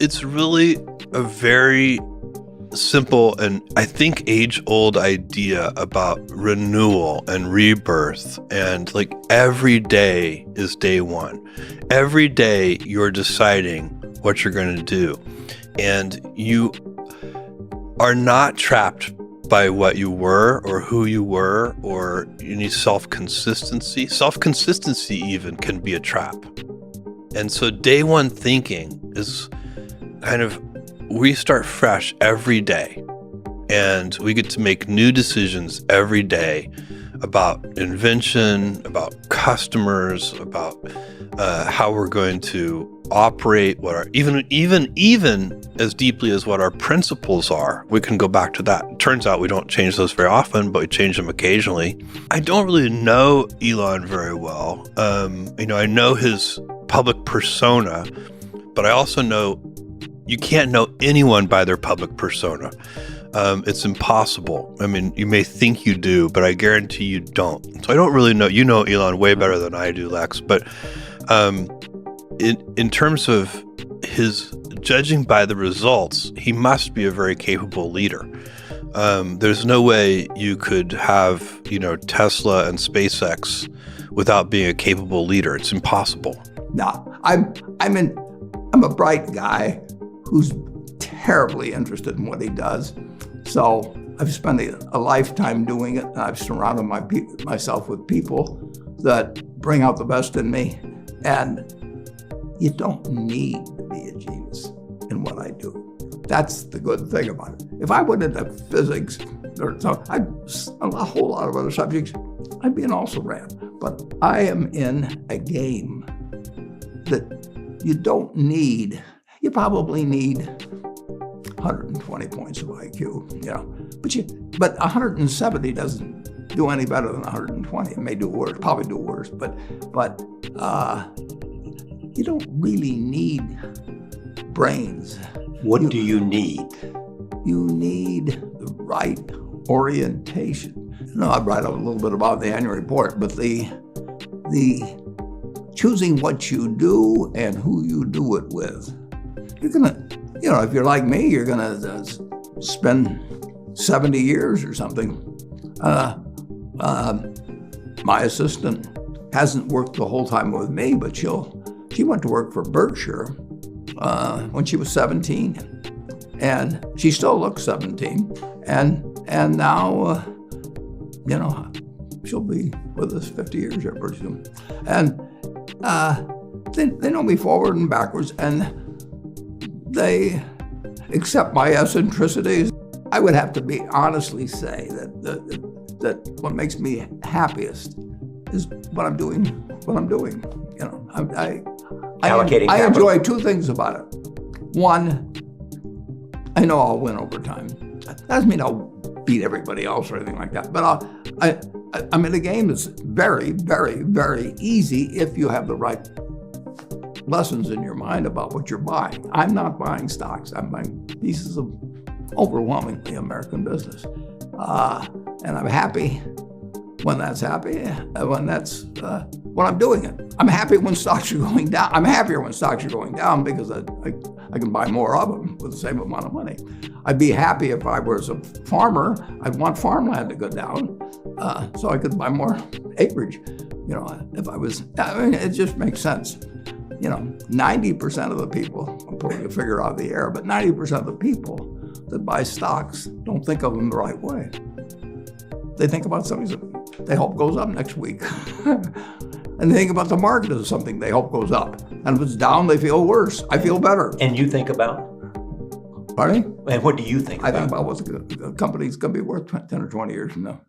It's really a very simple and I think age-old idea about renewal and rebirth. And like every day is day one. Every day you're deciding what you're going to do. And you are not trapped by what you were or who you were, or you need self-consistency. Self-consistency even can be a trap. And so day one thinking is kind of, we start fresh every day, and we get to make new decisions every day about invention, about customers, about how we're going to operate, what our even as deeply as what our principles are. We can go back to that. It turns out we don't change those very often, but we change them occasionally. I don't really know Elon very well. I know his public persona, but I also know you can't know anyone by their public persona. It's impossible. I mean, you may think you do, but I guarantee you don't. So I don't really know. You know Elon way better than I do, Lex. But in terms of his judging by the results, he must be a very capable leader. There's no way you could have, Tesla and SpaceX without being a capable leader. It's impossible. No, I'm a bright guy who's terribly interested in what he does. So I've spent a lifetime doing it, and I've surrounded myself with people that bring out the best in me. And you don't need to be a genius in what I do. That's the good thing about it. If I went into physics or a whole lot of other subjects, I'd be an also-ran. But I am in a game that you don't need. You probably need 120 points of IQ, but 170 doesn't do any better than 120. It may do worse, probably do worse, but you don't really need brains. What do you need? You need the right orientation. I write a little bit about the annual report, but the choosing what you do and who you do it with. You're gonna, if you're like me, you're gonna spend 70 years or something. My assistant hasn't worked the whole time with me, but she went to work for Berkshire when she was 17, and she still looks 17, and now, she'll be with us 50 years here pretty soon. And they know me forward and backwards, and they accept my eccentricities. I would have to honestly say that what makes me happiest is what I'm doing. I enjoy two things about it. One, I know I'll win over time. That doesn't mean I'll beat everybody else or anything like that, but I'm in a game that's very, very, very easy if you have the right lessons in your mind about what you're buying. I'm not buying stocks. I'm buying pieces of overwhelmingly American business. And I'm happy when that's when I'm doing it. I'm happy when stocks are going down. I'm happier when stocks are going down because I can buy more of them with the same amount of money. I'd be happy if I was a farmer. I'd want farmland to go down so I could buy more acreage. If I was, it just makes sense. 90% of the people, I'm pulling a figure out of the air, but 90% of the people that buy stocks don't think of them the right way. They think about something that they hope goes up next week. And they think about the market as something they hope goes up. And if it's down, they feel worse. I feel better. And you think about? Pardon me? And what do you think about? I think about what the company's going to be worth 10 or 20 years from now.